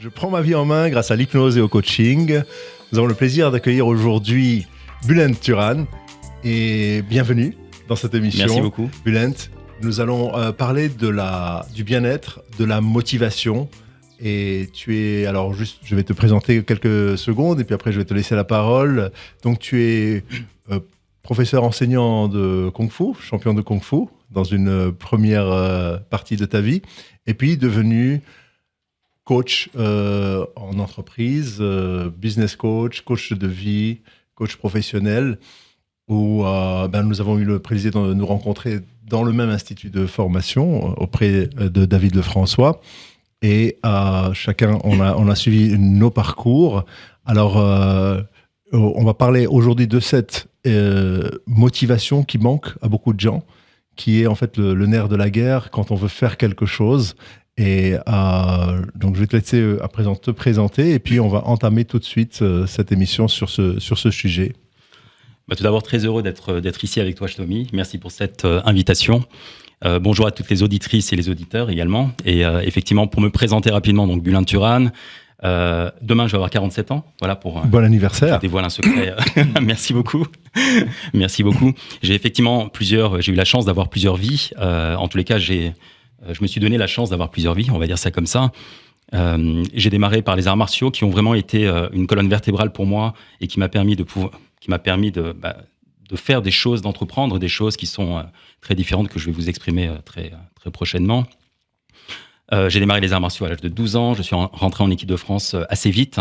Je prends ma vie en main grâce à l'hypnose et au coaching. Nous avons le plaisir d'accueillir aujourd'hui Bülent Turan. Et bienvenue dans cette émission. Merci beaucoup. Bülent, nous allons parler du bien-être, de la motivation. Et tu es, alors juste, je vais te présenter quelques secondes et puis après je vais te laisser la parole. Donc tu es professeur enseignant de Kung Fu, champion de Kung Fu dans une première partie de ta vie. Et puis devenu coach en entreprise, business coach, coach de vie, coach professionnel, où nous avons eu le plaisir de nous rencontrer dans le même institut de formation auprès de David Lefrançois. Et chacun, on a suivi nos parcours. Alors, on va parler aujourd'hui de cette motivation qui manque à beaucoup de gens, qui est en fait le nerf de la guerre quand on veut faire quelque chose. Et donc, je vais te laisser à présent te présenter et puis on va entamer tout de suite cette émission sur ce sujet. Tout d'abord, très heureux d'être ici avec toi, Shlomi. Merci pour cette invitation. Bonjour à toutes les auditrices et les auditeurs également. Et effectivement, pour me présenter rapidement, donc Bülent Turan. Demain, je vais avoir 47 ans. Voilà pour. Bon anniversaire. Je dévoile un secret. Merci beaucoup. Merci beaucoup. J'ai eu la chance d'avoir plusieurs vies. En tous les cas, je me suis donné la chance d'avoir plusieurs vies, on va dire ça comme ça. J'ai démarré par les arts martiaux qui ont vraiment été une colonne vertébrale pour moi et qui m'a permis de faire des choses, d'entreprendre des choses qui sont très différentes que je vais vous exprimer très, très prochainement. J'ai démarré les arts martiaux à l'âge de 12 ans. Je suis rentré en équipe de France assez vite.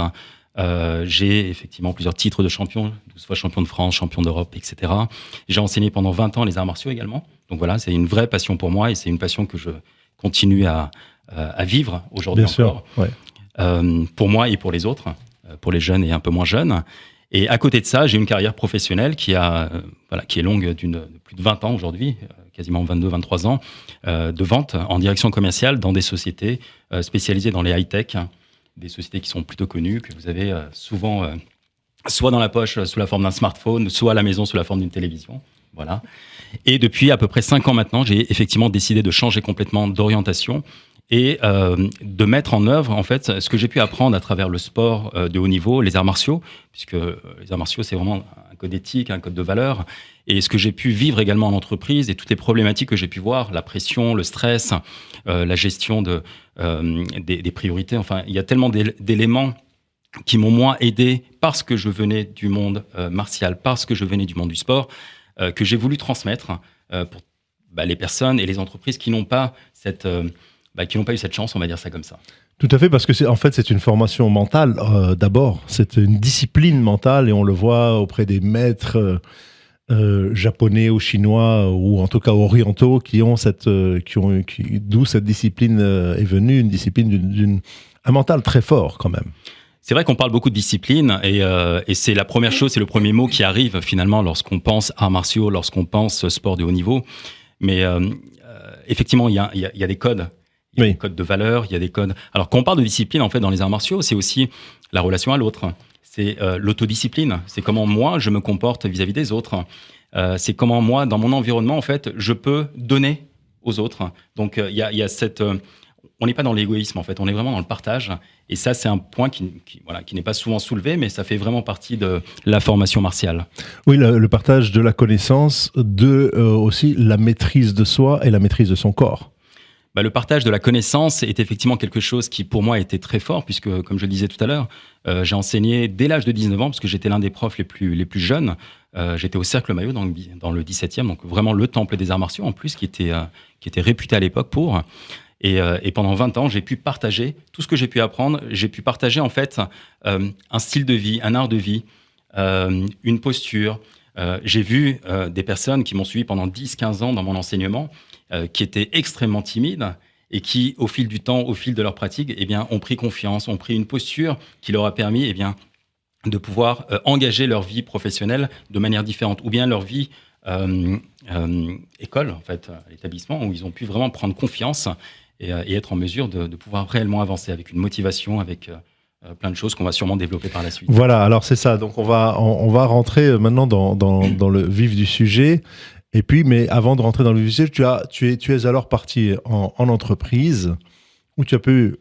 J'ai effectivement plusieurs titres de champion, 12 fois champion de France, champion d'Europe, etc. J'ai enseigné pendant 20 ans les arts martiaux également. Donc voilà, c'est une vraie passion pour moi et c'est une passion que je continue à vivre aujourd'hui encore. Bien sûr, ouais. Pour moi et pour les autres, pour les jeunes et un peu moins jeunes. Et à côté de ça, j'ai une carrière professionnelle qui est longue de plus de 20 ans aujourd'hui, quasiment 22-23 ans, de vente en direction commerciale dans des sociétés spécialisées dans les high-tech, des sociétés qui sont plutôt connues, que vous avez souvent soit dans la poche sous la forme d'un smartphone, soit à la maison sous la forme d'une télévision. Voilà. Et depuis à peu près 5 ans maintenant, j'ai effectivement décidé de changer complètement d'orientation et de mettre en œuvre en fait ce que j'ai pu apprendre à travers le sport de haut niveau, les arts martiaux, puisque les arts martiaux c'est vraiment un code éthique, un code de valeurs, et ce que j'ai pu vivre également en entreprise et toutes les problématiques que j'ai pu voir, la pression, le stress, la gestion des priorités, enfin il y a tellement d'éléments qui m'ont moi aidé parce que je venais du monde martial, parce que je venais du monde du sport, que j'ai voulu transmettre pour les personnes et les entreprises qui n'ont pas eu cette chance, on va dire ça comme ça. Tout à fait, parce que c'est une formation mentale d'abord. C'est une discipline mentale et on le voit auprès des maîtres japonais ou chinois ou en tout cas orientaux d'où cette discipline est venue, une discipline un mental très fort quand même. C'est vrai qu'on parle beaucoup de discipline et c'est la première chose, c'est le premier mot qui arrive finalement lorsqu'on pense arts martiaux, lorsqu'on pense sport de haut niveau. Mais effectivement, il y a des codes. Il y a des codes de valeurs, il y a des codes. Alors, quand on parle de discipline, en fait, dans les arts martiaux, c'est aussi la relation à l'autre. C'est l'autodiscipline. C'est comment moi, je me comporte vis-à-vis des autres. C'est comment moi, dans mon environnement, en fait, je peux donner aux autres. Donc, il y a cette... on n'est pas dans l'égoïsme, en fait. On est vraiment dans le partage. Et ça, c'est un point qui n'est pas souvent soulevé, mais ça fait vraiment partie de la formation martiale. Oui, le partage de la connaissance, aussi la maîtrise de soi et la maîtrise de son corps. Le partage de la connaissance est effectivement quelque chose qui, pour moi, était très fort, puisque, comme je le disais tout à l'heure, j'ai enseigné dès l'âge de 19 ans, parce que j'étais l'un des profs les plus jeunes. J'étais au Cercle Maillot, dans le 17e, donc vraiment le temple des arts martiaux, en plus, qui était réputé à l'époque pour. Et pendant 20 ans, j'ai pu partager tout ce que j'ai pu apprendre. J'ai pu partager, en fait, un style de vie, un art de vie, une posture. J'ai vu des personnes qui m'ont suivi pendant 10-15 ans dans mon enseignement, qui étaient extrêmement timides et qui, au fil du temps, au fil de leur pratique, ont pris confiance, ont pris une posture qui leur a permis de pouvoir engager leur vie professionnelle de manière différente, ou bien leur vie école, en fait, à l'établissement, où ils ont pu vraiment prendre confiance et être en mesure de pouvoir réellement avancer avec une motivation, avec plein de choses qu'on va sûrement développer par la suite. Voilà, alors c'est ça. Donc on va rentrer maintenant dans le vif du sujet. Et puis, mais avant de rentrer dans le vif du sujet, tu es alors parti en entreprise où tu as pu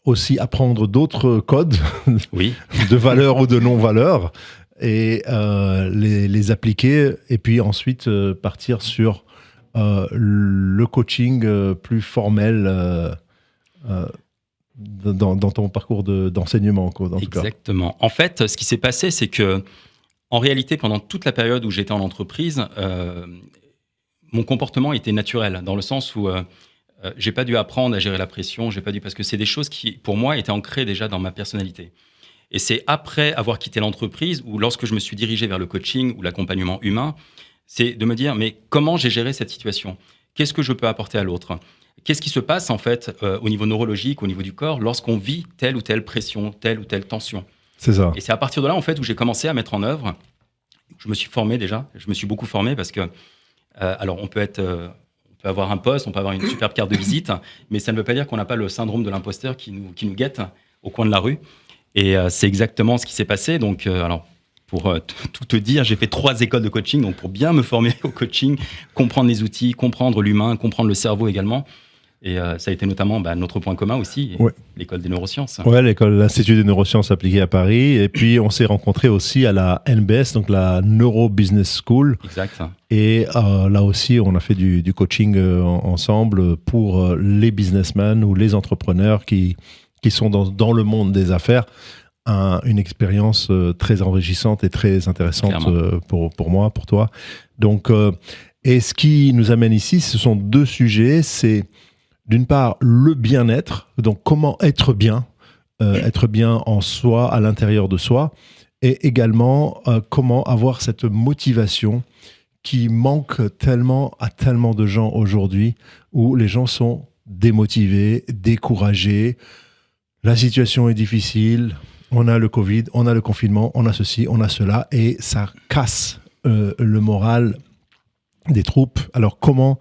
aussi apprendre d'autres codes Oui, de valeur ou de non-valeur et les appliquer et puis ensuite partir sur le coaching plus formel dans ton parcours d'enseignement, quoi, en tout cas. exactement. En fait, ce qui s'est passé, c'est que, en réalité, pendant toute la période où j'étais en entreprise, mon comportement était naturel, dans le sens où j'ai pas dû apprendre à gérer la pression, j'ai pas dû, parce que c'est des choses qui, pour moi, étaient ancrées déjà dans ma personnalité. Et c'est après avoir quitté l'entreprise, ou lorsque je me suis dirigé vers le coaching ou l'accompagnement humain, c'est de me dire, mais comment j'ai géré cette situation? Qu'est-ce que je peux apporter à l'autre? Qu'est-ce qui se passe, en fait, au niveau neurologique, au niveau du corps, lorsqu'on vit telle ou telle pression, telle ou telle tension? C'est ça. Et c'est à partir de là, en fait, où j'ai commencé à mettre en œuvre. Je me suis formé déjà. Je me suis beaucoup formé parce que, alors, on peut avoir un poste, on peut avoir une superbe carte de visite, mais ça ne veut pas dire qu'on n'a pas le syndrome de l'imposteur qui nous guette au coin de la rue. Et c'est exactement ce qui s'est passé. Donc, alors, pour tout te dire, j'ai fait 3 écoles de coaching, donc pour bien me former au coaching, comprendre les outils, comprendre l'humain, comprendre le cerveau également. Et ça a été notamment notre point commun aussi, Ouais. l'école des neurosciences. Ouais, l'Institut des neurosciences appliquées à Paris. Et puis, on s'est rencontrés aussi à la NBS, donc la Neuro Business School. Exact. Et là aussi, on a fait du coaching ensemble pour les businessmen ou les entrepreneurs qui sont dans le monde des affaires. Une expérience très enrichissante et très intéressante pour moi, pour toi. Donc, et ce qui nous amène ici, ce sont 2 sujets. C'est d'une part le bien-être, donc comment être bien en soi, à l'intérieur de soi, et également comment avoir cette motivation qui manque tellement à tellement de gens aujourd'hui, où les gens sont démotivés, découragés, la situation est difficile, on a le Covid, on a le confinement, on a ceci, on a cela, et ça casse le moral des troupes. Alors comment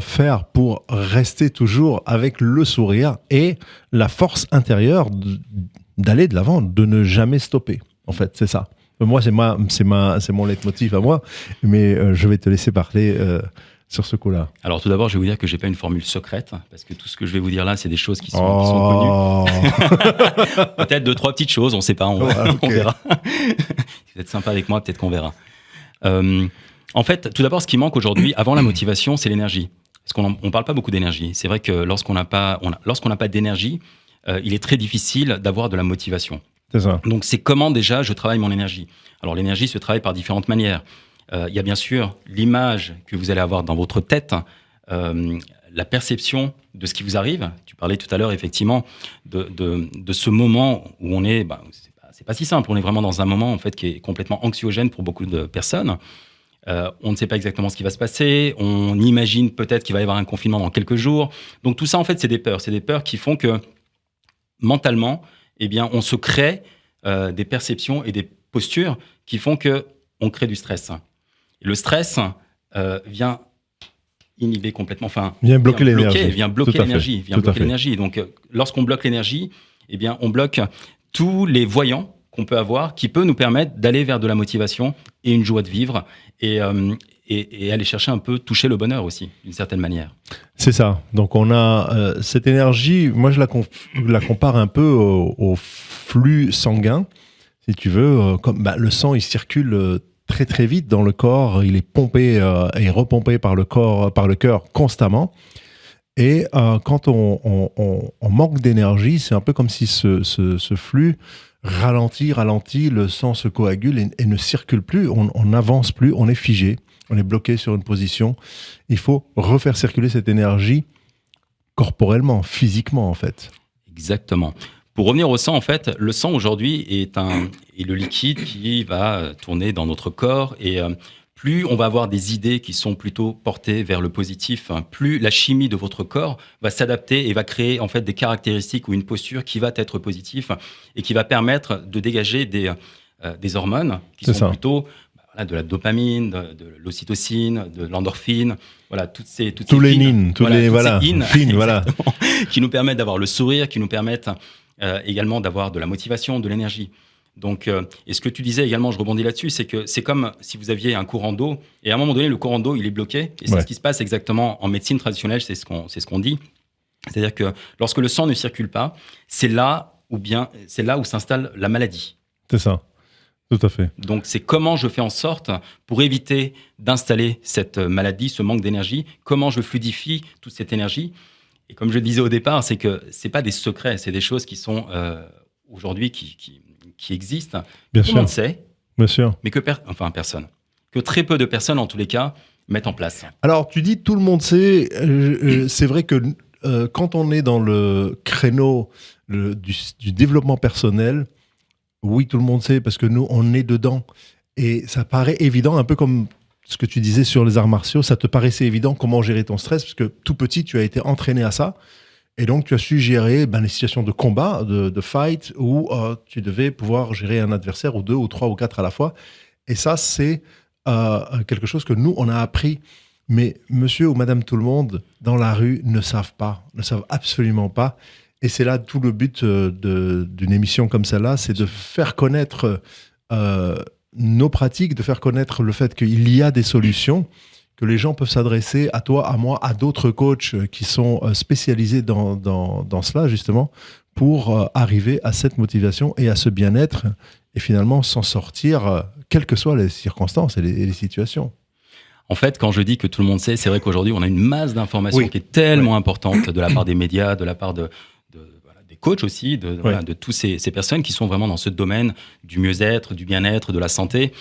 faire pour rester toujours avec le sourire et la force intérieure d'aller de l'avant, de ne jamais stopper. En fait, c'est ça. Moi, c'est mon leitmotiv à moi, mais je vais te laisser parler sur ce coup-là. Alors tout d'abord, je vais vous dire que j'ai pas une formule secrète, parce que tout ce que je vais vous dire là, c'est des choses qui sont connues. Peut-être 2-3 petites choses, on sait pas, on verra. Si vous êtes sympa avec moi, peut-être qu'on verra. En fait, tout d'abord, ce qui manque aujourd'hui, avant la motivation, c'est l'énergie. Parce qu'on ne parle pas beaucoup d'énergie. C'est vrai que lorsqu'on n'a pas d'énergie, il est très difficile d'avoir de la motivation. C'est ça. Donc, c'est comment déjà je travaille mon énergie. Alors, l'énergie se travaille par différentes manières. Il y a bien sûr l'image que vous allez avoir dans votre tête, la perception de ce qui vous arrive. Tu parlais tout à l'heure, effectivement, de ce moment où on est... c'est pas si simple. On est vraiment dans un moment, en fait, qui est complètement anxiogène pour beaucoup de personnes. On ne sait pas exactement ce qui va se passer, on imagine peut-être qu'il va y avoir un confinement dans quelques jours. Donc tout ça, en fait, c'est des peurs qui font que mentalement, eh bien, on se crée des perceptions et des postures qui font qu'on crée du stress. Et le stress vient inhiber complètement, vient bloquer l'énergie. Vient bloquer l'énergie. Donc lorsqu'on bloque l'énergie, eh bien, on bloque tous les voyants qu'on peut avoir, qui peut nous permettre d'aller vers de la motivation et une joie de vivre et aller chercher un peu, toucher le bonheur aussi, d'une certaine manière. C'est ça. Donc on a cette énergie, moi je la compare un peu au flux sanguin, si tu veux. Le sang, il circule très très vite dans le corps, il est pompé et repompé par le cœur constamment. Et quand on manque d'énergie, c'est un peu comme si ce flux ralentit, le sang se coagule et ne circule plus, on n'avance plus, on est figé, on est bloqué sur une position. Il faut refaire circuler cette énergie corporellement, physiquement en fait. Exactement. Pour revenir au sang, en fait, le sang aujourd'hui est le liquide qui va tourner dans notre corps et plus on va avoir des idées qui sont plutôt portées vers le positif, plus la chimie de votre corps va s'adapter et va créer en fait des caractéristiques ou une posture qui va être positive et qui va permettre de dégager des hormones qui sont plutôt de la dopamine, de l'ocytocine, de l'endorphine, voilà, tous les in, qui nous permettent d'avoir le sourire, qui nous permettent également d'avoir de la motivation, de l'énergie. Donc, et ce que tu disais également, je rebondis là-dessus, c'est que c'est comme si vous aviez un courant d'eau, et à un moment donné, le courant d'eau, il est bloqué, et c'est ce qui se passe exactement en médecine traditionnelle, c'est ce qu'on dit. C'est-à-dire que lorsque le sang ne circule pas, c'est là où s'installe la maladie. C'est ça, tout à fait. Donc, c'est comment je fais en sorte, pour éviter d'installer cette maladie, ce manque d'énergie, comment je fluidifie toute cette énergie. Et comme je le disais au départ, c'est que c'est pas des secrets, c'est des choses qui sont aujourd'hui qui existent. Bien Tout sûr. le monde sait, Bien sûr. mais personne. Que très peu de personnes, en tous les cas, mettent en place. Alors, tu dis tout le monde sait. C'est vrai que quand on est dans le créneau du développement personnel, oui, tout le monde sait parce que nous, on est dedans. Et ça paraît évident, un peu comme ce que tu disais sur les arts martiaux. Ça te paraissait évident comment gérer ton stress parce que tout petit, tu as été entraîné à ça. Et donc, tu as su gérer les situations de combat, de fight, où tu devais pouvoir gérer un adversaire ou 2 ou 3 ou 4 à la fois. Et ça, c'est quelque chose que nous, on a appris. Mais monsieur ou madame tout le monde, dans la rue, ne savent absolument pas. Et c'est là tout le but d'une émission comme celle-là, c'est de faire connaître nos pratiques, de faire connaître le fait qu'il y a des solutions, que les gens peuvent s'adresser à toi, à moi, à d'autres coachs qui sont spécialisés dans cela, justement, pour arriver à cette motivation et à ce bien-être, et finalement s'en sortir, quelles que soient les circonstances et les situations. En fait, quand je dis que tout le monde sait, c'est vrai qu'aujourd'hui, on a une masse d'informations qui est tellement importante de la part des médias, de la part des coachs aussi, de toutes ces personnes qui sont vraiment dans ce domaine du mieux-être, du bien-être, de la santé,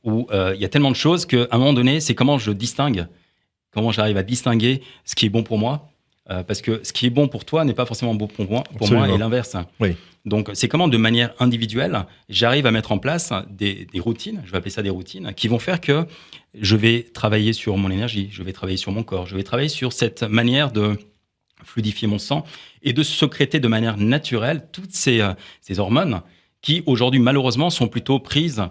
où il y a tellement de choses qu'à un moment donné, c'est comment j'arrive à distinguer ce qui est bon pour moi, parce que ce qui est bon pour toi n'est pas forcément bon pour moi et l'inverse. Oui. Donc, c'est comment, de manière individuelle, j'arrive à mettre en place des routines, je vais appeler ça des routines, qui vont faire que je vais travailler sur mon énergie, je vais travailler sur mon corps, je vais travailler sur cette manière de fluidifier mon sang et de sécréter de manière naturelle toutes ces hormones qui, aujourd'hui, malheureusement, sont plutôt prises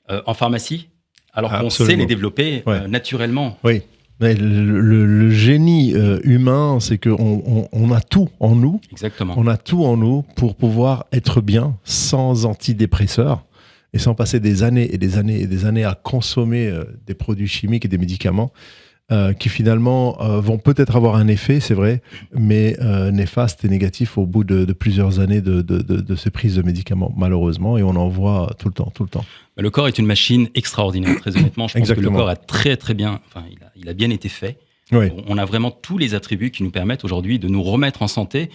en pharmacie, alors qu'on sait les développer naturellement. Oui. Mais le génie humain, c'est qu'on a tout en nous. Exactement. On a tout en nous pour pouvoir être bien sans antidépresseurs et sans passer des années et des années et des années à consommer des produits chimiques et des médicaments qui finalement vont peut-être avoir un effet, c'est vrai, mais néfaste et négatif au bout de plusieurs années de ces prises de médicaments, malheureusement, et on en voit tout le temps. Le corps est une machine extraordinaire, très honnêtement. Je pense que le corps a très très bien, il a bien été fait. Oui. On a vraiment tous les attributs qui nous permettent aujourd'hui de nous remettre en santé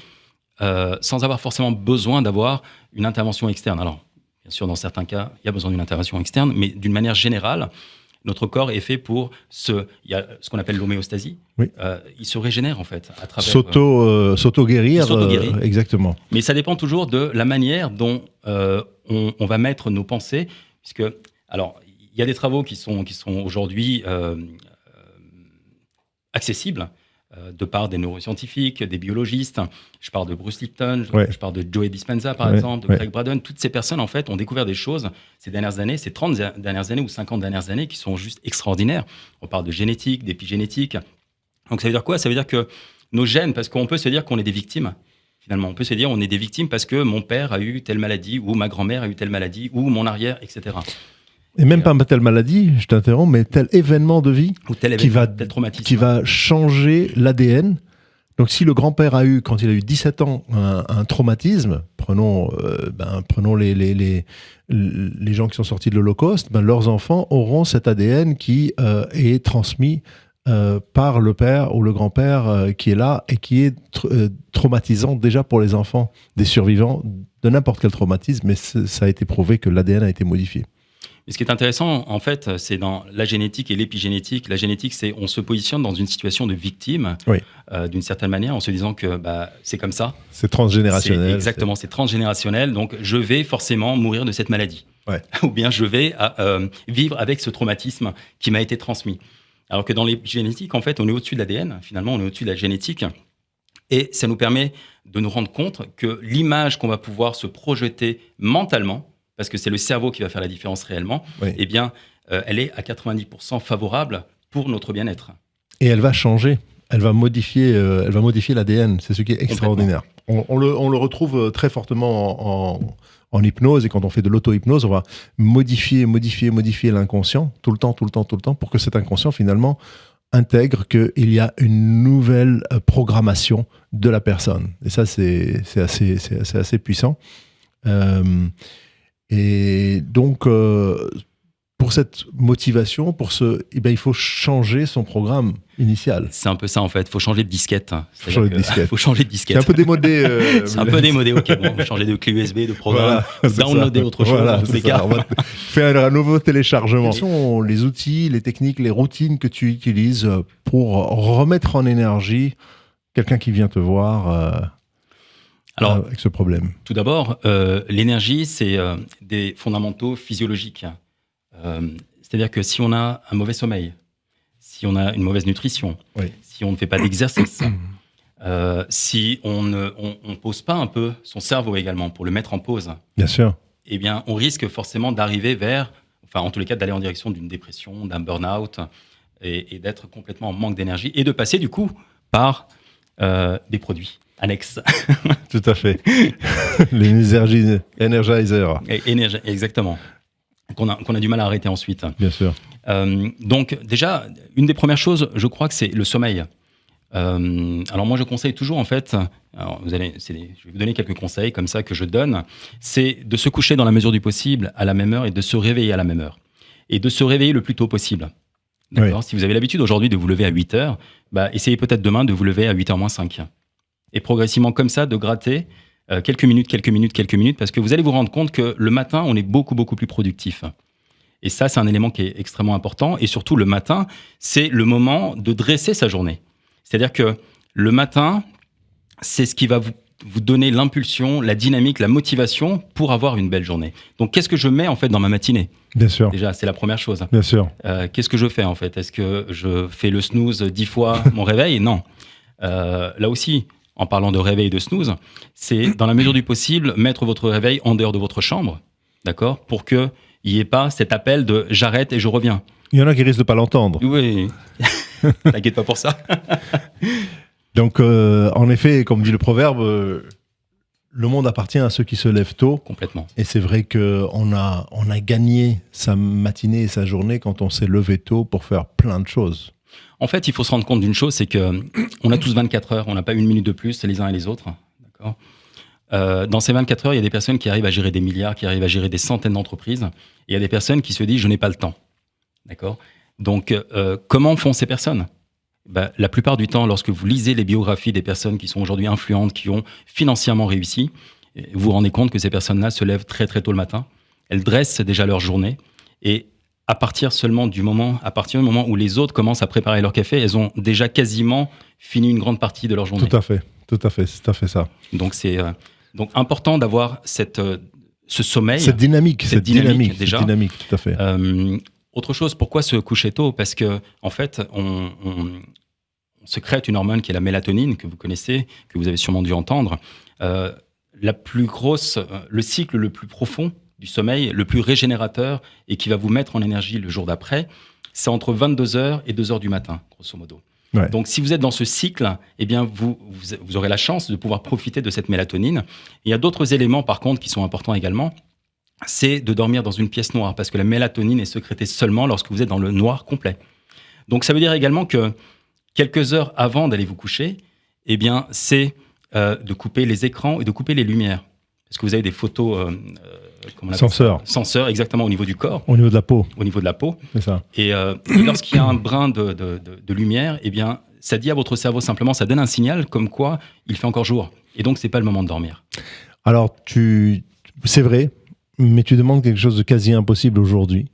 sans avoir forcément besoin d'avoir une intervention externe. Alors, bien sûr, dans certains cas, il y a besoin d'une intervention externe, mais d'une manière générale, notre corps est fait pour il y a ce qu'on appelle l'homéostasie. Oui. Il se régénère en fait à travers s'auto-guérir. Exactement. Mais ça dépend toujours de la manière dont on va mettre nos pensées, puisque alors il y a des travaux qui sont aujourd'hui accessibles de part des neuroscientifiques, des biologistes. Je parle de Bruce Lipton, je parle de Joe Dispenza, par exemple, de Greg Braden. Toutes ces personnes, en fait, ont découvert des choses ces dernières années, ces 30 dernières années ou 50 dernières années, qui sont juste extraordinaires. On parle de génétique, d'épigénétique. Donc, ça veut dire quoi ? Ça veut dire que nos gènes, parce qu'on peut se dire qu'on est des victimes, finalement. On peut se dire qu'on est des victimes parce que mon père a eu telle maladie, ou ma grand-mère a eu telle maladie, ou mon arrière, etc. Et même pas telle maladie, je t'interromps, mais tel événement de vie tel traumatisme qui va changer l'ADN. Donc si le grand-père a eu, quand il a eu 17 ans, un traumatisme, prenons les gens qui sont sortis de l'Holocauste, leurs enfants auront cet ADN qui est transmis par le père ou le grand-père qui est là et qui est traumatisant déjà pour les enfants des survivants de n'importe quel traumatisme, mais ça a été prouvé que l'ADN a été modifié. Et ce qui est intéressant, en fait, c'est dans la génétique et l'épigénétique. La génétique, c'est on se positionne dans une situation de victime, d'une certaine manière, en se disant que c'est comme ça. C'est transgénérationnel. Exactement, c'est transgénérationnel. Donc, je vais forcément mourir de cette maladie. Ouais. Ou bien, je vais vivre avec ce traumatisme qui m'a été transmis. Alors que dans l'épigénétique, en fait, on est au-dessus de l'ADN. Finalement, on est au-dessus de la génétique. Et ça nous permet de nous rendre compte que l'image qu'on va pouvoir se projeter mentalement, parce que c'est le cerveau qui va faire la différence réellement, eh bien, elle est à 90% favorable pour notre bien-être. Et elle va changer, elle va modifier l'ADN, c'est ce qui est extraordinaire. On le retrouve très fortement en hypnose, et quand on fait de l'auto-hypnose, on va modifier l'inconscient tout le temps, pour que cet inconscient, finalement, intègre qu'il y a une nouvelle programmation de la personne. Et ça, c'est assez puissant. Et donc, pour cette motivation, il faut changer son programme initial. C'est un peu ça en fait, il faut changer de disquette. Faut changer de disquette. C'est un peu démodé. C'est un peu démodé, ok. Bon, on va changer de clé USB, de programme, downloader autre chose dans tous les cas. On va faire un nouveau téléchargement. Quels sont les outils, les techniques, les routines que tu utilises pour remettre en énergie quelqu'un qui vient te voir Alors, avec ce problème? Tout d'abord, l'énergie, c'est des fondamentaux physiologiques. C'est-à-dire que si on a un mauvais sommeil, si on a une mauvaise nutrition, si on ne fait pas d'exercice, si on ne pose pas un peu son cerveau également pour le mettre en pause, bien sûr, eh bien, on risque forcément d'arriver en tous les cas, d'aller en direction d'une dépression, d'un burn-out, et d'être complètement en manque d'énergie, et de passer du coup par des produits annexes. Tout à fait. Les Energizer. Exactement. Qu'on a du mal à arrêter ensuite. Bien sûr. Donc déjà, une des premières choses, je crois que c'est le sommeil. Alors moi, je conseille toujours en fait, je vais vous donner quelques conseils comme ça que je donne, c'est de se coucher dans la mesure du possible à la même heure et de se réveiller à la même heure. Et de se réveiller le plus tôt possible. D'accord ? Si vous avez l'habitude aujourd'hui de vous lever à 8 heures, essayez peut-être demain de vous lever à 8h moins 5. Et progressivement comme ça, de gratter quelques minutes, parce que vous allez vous rendre compte que le matin, on est beaucoup, beaucoup plus productif. Et ça, c'est un élément qui est extrêmement important. Et surtout, le matin, c'est le moment de dresser sa journée. C'est-à-dire que le matin, c'est ce qui va vous donner l'impulsion, la dynamique, la motivation pour avoir une belle journée. Donc, qu'est-ce que je mets en fait dans ma matinée ? Bien sûr. Déjà, c'est la première chose. Bien sûr. Qu'est-ce que je fais en fait ? Est-ce que je fais le snooze 10 fois mon réveil ? Non. Là aussi, en parlant de réveil et de snooze, c'est dans la mesure du possible mettre votre réveil en dehors de votre chambre, d'accord ? Pour qu'il n'y ait pas cet appel de « j'arrête et je reviens ». Il y en a qui risquent de ne pas l'entendre. Oui, t'inquiète pas pour ça. Donc, en effet, comme dit le proverbe, le monde appartient à ceux qui se lèvent tôt. Complètement. Et c'est vrai qu'on a gagné sa matinée et sa journée quand on s'est levé tôt pour faire plein de choses. En fait, il faut se rendre compte d'une chose, c'est qu'on a tous 24 heures, on n'a pas une minute de plus les uns et les autres. D'accord ? Dans ces 24 heures, il y a des personnes qui arrivent à gérer des milliards, qui arrivent à gérer des centaines d'entreprises. Et il y a des personnes qui se disent « je n'ai pas le temps ». D'accord ? Donc, comment font ces personnes ? La plupart du temps, lorsque vous lisez les biographies des personnes qui sont aujourd'hui influentes, qui ont financièrement réussi, vous vous rendez compte que ces personnes-là se lèvent très très tôt le matin. Elles dressent déjà leur journée et à partir du moment où les autres commencent à préparer leur café, elles ont déjà quasiment fini une grande partie de leur journée. Tout à fait, c'est à fait ça. Donc c'est important d'avoir ce sommeil, cette dynamique déjà. Cette dynamique, tout à fait. Autre chose, pourquoi se coucher tôt ? Parce que en fait, on sécrète une hormone qui est la mélatonine, que vous connaissez, que vous avez sûrement dû entendre. Le cycle le plus profond du sommeil, le plus régénérateur et qui va vous mettre en énergie le jour d'après, c'est entre 22h et 2h du matin, grosso modo. Ouais. Donc, si vous êtes dans ce cycle, eh bien, vous aurez la chance de pouvoir profiter de cette mélatonine. Il y a d'autres éléments, par contre, qui sont importants également. C'est de dormir dans une pièce noire, parce que la mélatonine est sécrétée seulement lorsque vous êtes dans le noir complet. Donc, ça veut dire également que quelques heures avant d'aller vous coucher, eh bien, c'est de couper les écrans et de couper les lumières. Parce que vous avez des photos... Senseurs, exactement, au niveau du corps. Au niveau de la peau. Au niveau de la peau. C'est ça. Et lorsqu'il y a un brin de lumière, eh bien, ça dit à votre cerveau simplement, ça donne un signal comme quoi il fait encore jour. Et donc, c'est pas le moment de dormir. Alors, c'est vrai, mais tu demandes quelque chose de quasi impossible aujourd'hui.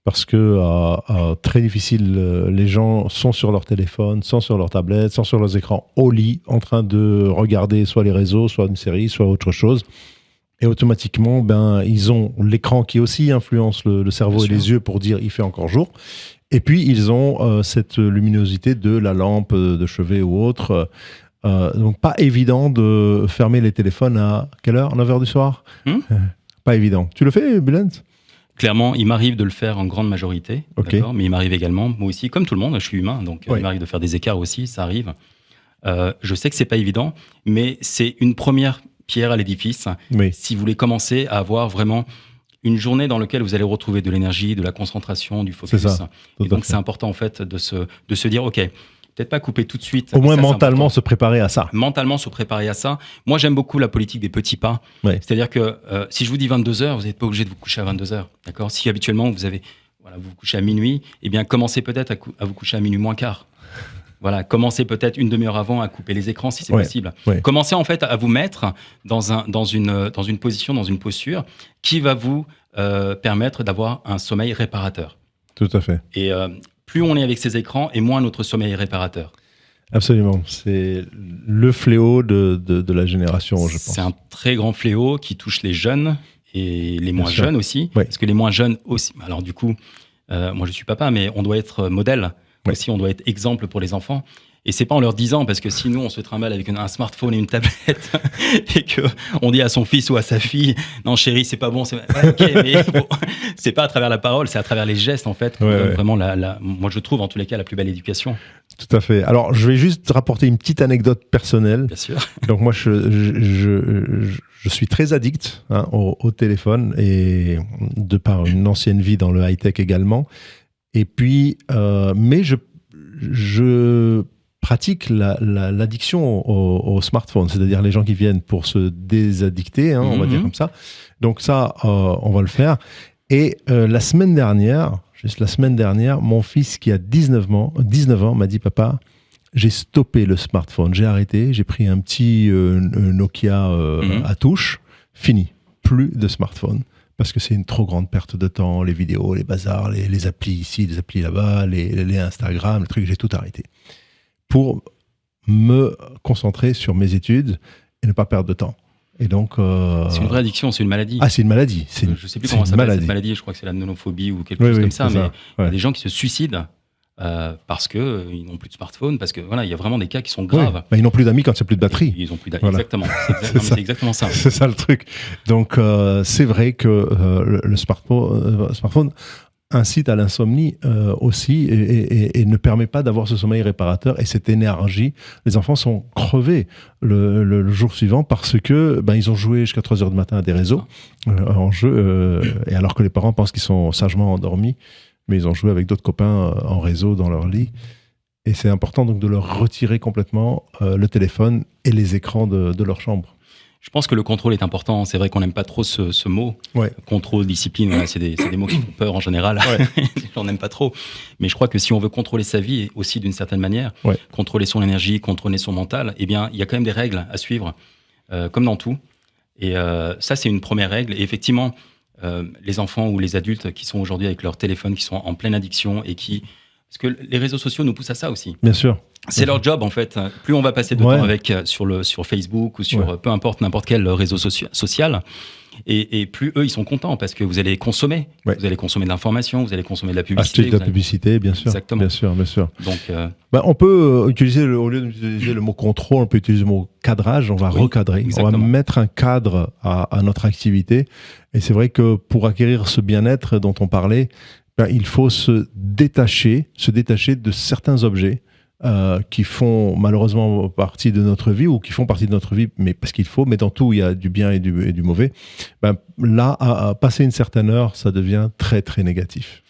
Parce que très difficile, les gens sont sur leur téléphone, sont sur leur tablette, sont sur leurs écrans au lit, en train de regarder soit les réseaux, soit une série, soit autre chose. Et automatiquement, ils ont l'écran qui aussi influence le cerveau et les yeux pour dire il fait encore jour. Et puis, ils ont cette luminosité de la lampe de chevet ou autre. Donc, pas évident de fermer les téléphones à quelle heure ? 9h du soir ? Pas évident. Tu le fais, Bülent ? Clairement, il m'arrive de le faire en grande majorité. Okay. D'accord ? Mais il m'arrive également, moi aussi, comme tout le monde, je suis humain, donc il m'arrive de faire des écarts aussi, ça arrive. Je sais que c'est pas évident, mais c'est une première pierre à l'édifice, si vous voulez commencer à avoir vraiment une journée dans laquelle vous allez retrouver de l'énergie, de la concentration, du focus. C'est ça, et donc, c'est important en fait de se dire, OK, peut-être pas couper tout de suite. Au moins mentalement se préparer à ça. Mentalement se préparer à ça. Moi, j'aime beaucoup la politique des petits pas. Ouais. C'est-à-dire que si je vous dis 22h, vous n'êtes pas obligé de vous coucher à 22h. D'accord ? Si habituellement, vous vous couchez à minuit, eh bien, commencez peut-être à vous coucher à minuit moins quart. Voilà, commencez peut-être une demi-heure avant à couper les écrans si c'est possible. Ouais. Commencez en fait à vous mettre dans une position, dans une posture qui va vous permettre d'avoir un sommeil réparateur. Tout à fait. Et plus on est avec ces écrans, et moins notre sommeil est réparateur. Absolument. C'est le fléau de la génération, je pense. C'est un très grand fléau qui touche les jeunes et les moins jeunes aussi. Oui. Parce que les moins jeunes aussi... Alors du coup, moi je suis papa, mais on doit être modèle. Oui. Aussi, on doit être exemple pour les enfants. Et c'est pas en leur disant, parce que si nous, on se trimballe avec un smartphone et une tablette, et qu'on dit à son fils ou à sa fille, non chérie, c'est pas bon, ok, mais bon, c'est pas à travers la parole, c'est à travers les gestes, en fait, qu'on donne vraiment moi je trouve, en tous les cas, la plus belle éducation. Tout à fait. Alors, je vais juste rapporter une petite anecdote personnelle. Bien sûr. Donc, moi, je suis très addict au téléphone, et de par une ancienne vie dans le high-tech également. Et puis, mais je pratique l'addiction au smartphone, c'est-à-dire les gens qui viennent pour se désaddicter, on va dire comme ça. Donc ça, on va le faire. Et la semaine dernière, mon fils qui a 19 ans m'a dit, papa, j'ai stoppé le smartphone, j'ai arrêté, j'ai pris un petit Nokia à touche, fini, plus de smartphone. Parce que c'est une trop grande perte de temps, les vidéos, les bazars, les applis ici, les applis là-bas, les Instagram, les trucs, j'ai tout arrêté. Pour me concentrer sur mes études et ne pas perdre de temps. Et donc... C'est une vraie addiction, c'est une maladie. Ah, c'est une maladie. Je ne sais plus comment ça s'appelle cette maladie, je crois que c'est la nonophobie ou quelque chose comme ça, mais il y a des gens qui se suicident parce qu'ils n'ont plus de smartphone, parce que voilà, il y a vraiment des cas qui sont graves. Oui. Bah, ils n'ont plus d'amis quand il n'y a plus de batterie. Ils ont plus d'amis, voilà. Exactement. C'est exactement ça. C'est ça le truc. Donc, c'est vrai que le smartphone incite à l'insomnie aussi et ne permet pas d'avoir ce sommeil réparateur et cette énergie. Les enfants sont crevés le jour suivant parce que ils ont joué jusqu'à 3h du matin à des réseaux en jeu, et alors que les parents pensent qu'ils sont sagement endormis, mais ils ont joué avec d'autres copains en réseau dans leur lit. Et c'est important donc de leur retirer complètement le téléphone et les écrans de leur chambre. Je pense que le contrôle est important. C'est vrai qu'on n'aime pas trop ce mot. Ouais. Contrôle, discipline, voilà, c'est des mots qui font peur en général. Ouais. J'en aime pas trop. Mais je crois que si on veut contrôler sa vie aussi d'une certaine manière, contrôler son énergie, contrôler son mental, eh bien, il y a quand même des règles à suivre, comme dans tout. Et ça, c'est une première règle. Et effectivement, les enfants ou les adultes qui sont aujourd'hui avec leur téléphone, qui sont en pleine addiction et qui... Parce que les réseaux sociaux nous poussent à ça aussi. Bien sûr. C'est leur job, en fait. Plus on va passer de temps avec sur Facebook ou sur peu importe, n'importe quel réseau social, et plus eux, ils sont contents parce que vous allez consommer. Ouais. Vous allez consommer de l'information, vous allez consommer de la publicité. Acheter de la publicité, bien sûr. Exactement. Bien sûr. Donc, on peut utiliser, au lieu d'utiliser le mot contrôle, on peut utiliser le mot cadrage. On va recadrer. Exactement. On va mettre un cadre à notre activité. Et c'est vrai que pour acquérir ce bien-être dont on parlait, il faut se détacher de certains objets qui font malheureusement partie de notre vie ou qui font partie de notre vie, mais parce qu'il faut, mais dans tout, il y a du bien et du mauvais. Là, à passer une certaine heure, ça devient très, très négatif.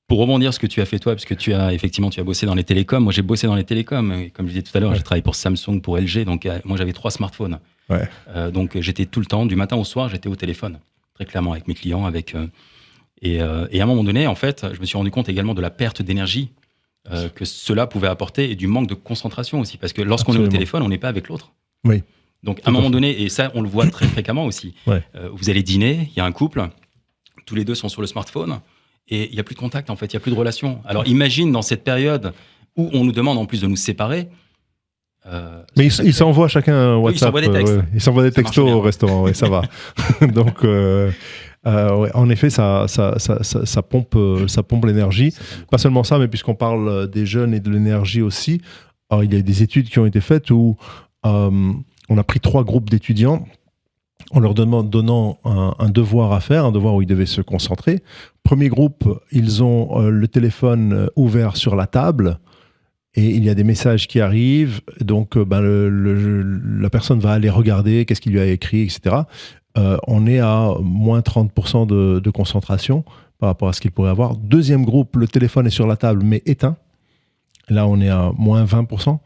Pour rebondir ce que tu as fait toi, parce que tu as bossé dans les télécoms. Moi, j'ai bossé dans les télécoms. Et comme je disais tout à l'heure, j'ai travaillé pour Samsung, pour LG. Donc, moi, j'avais 3 smartphones. Ouais. Donc, j'étais tout le temps, du matin au soir, j'étais au téléphone. Très clairement, avec mes clients, Et à un moment donné, en fait, je me suis rendu compte également de la perte d'énergie que cela pouvait apporter et du manque de concentration aussi. Parce que lorsqu'on est au téléphone, on n'est pas avec l'autre. Oui. Donc, à un moment donné, et ça, on le voit très fréquemment aussi, vous allez dîner, il y a un couple, tous les deux sont sur le smartphone et il n'y a plus de contact, en fait, il n'y a plus de relation. Alors, imagine dans cette période où on nous demande en plus de nous séparer. Mais ils s'envoient chacun un WhatsApp. Ils s'envoient des textes. Ils s'envoient des textos au restaurant, ça va. Donc... en effet, ça pompe l'énergie. Pas seulement ça, mais puisqu'on parle des jeunes et de l'énergie aussi, alors, il y a des études qui ont été faites où on a pris 3 groupes d'étudiants en leur donnant un devoir à faire, un devoir où ils devaient se concentrer. Premier groupe, ils ont le téléphone ouvert sur la table et il y a des messages qui arrivent, donc la personne va aller regarder qu'est-ce qu'il lui a écrit, etc. on est à moins 30% de concentration par rapport à ce qu'il pourrait avoir. Deuxième groupe, le téléphone est sur la table mais éteint. Là, on est à moins 20%.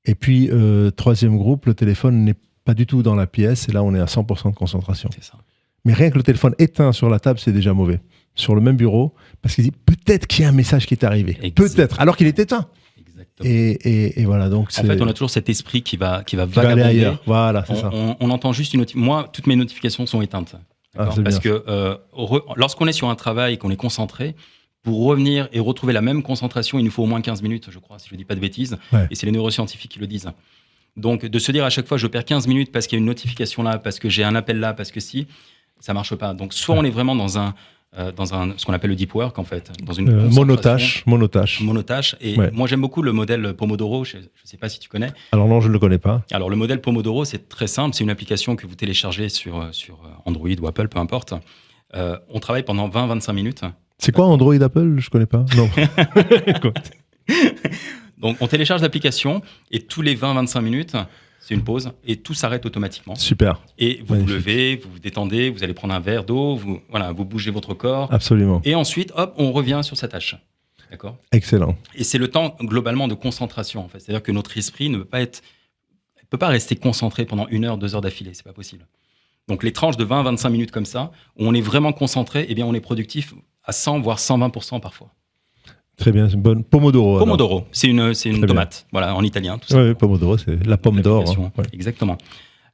Et puis, troisième groupe, le téléphone n'est pas du tout dans la pièce. Et là, on est à 100% de concentration. C'est ça. Mais rien que le téléphone éteint sur la table, c'est déjà mauvais. Sur le même bureau, parce qu'il dit peut-être qu'il y a un message qui est arrivé. Exactement. Peut-être, alors qu'il est éteint. Exactement. Et voilà, donc En fait, on a toujours cet esprit qui va aller vagabonder. ailleurs. Voilà, c'est ça. On entend juste une notification. Moi, toutes mes notifications sont éteintes. C'est Parce bien. que lorsqu'on est sur un travail et qu'on est concentré, pour revenir et retrouver la même concentration, il nous faut au moins 15 minutes, je crois, si je ne dis pas de bêtises. Ouais. Et c'est les neuroscientifiques qui le disent. Donc, de se dire à chaque fois, je perds 15 minutes parce qu'il y a une notification là, parce que j'ai un appel là, parce que si, ça ne marche pas. Donc, soit on est vraiment dans ce qu'on appelle le deep work, en fait. Dans une concentration monotache. Et Ouais. moi, j'aime beaucoup le modèle Pomodoro. Je ne sais pas si tu connais. Alors non, je ne le connais pas. Alors, le modèle Pomodoro, c'est très simple. C'est une application que vous téléchargez sur Android ou Apple, peu importe. On travaille pendant 20-25 minutes. C'est quoi Android Apple? Je ne connais pas. Non. Donc, on télécharge l'application et tous les 20-25 minutes, c'est une pause et tout s'arrête automatiquement. Super. Et vous Magnifique. vous levez, vous vous détendez, vous allez prendre un verre d'eau, vous bougez votre corps. Absolument. Et ensuite, hop, on revient sur sa tâche. D'accord ? Excellent. Et c'est le temps globalement de concentration, en fait. C'est-à-dire que notre esprit ne peut pas rester concentré pendant 1 heure, 2 heures d'affilée. C'est pas possible. Donc, les tranches de 20-25 minutes comme ça, où on est vraiment concentré, eh bien, on est productif à 100, voire 120% parfois. Très bien, c'est une bonne Pomodoro. alors. Pomodoro, c'est une bien. tomate, voilà, en italien, tout ça. Oui, Pomodoro, c'est la pomme d'or. L'application, Ouais. Exactement.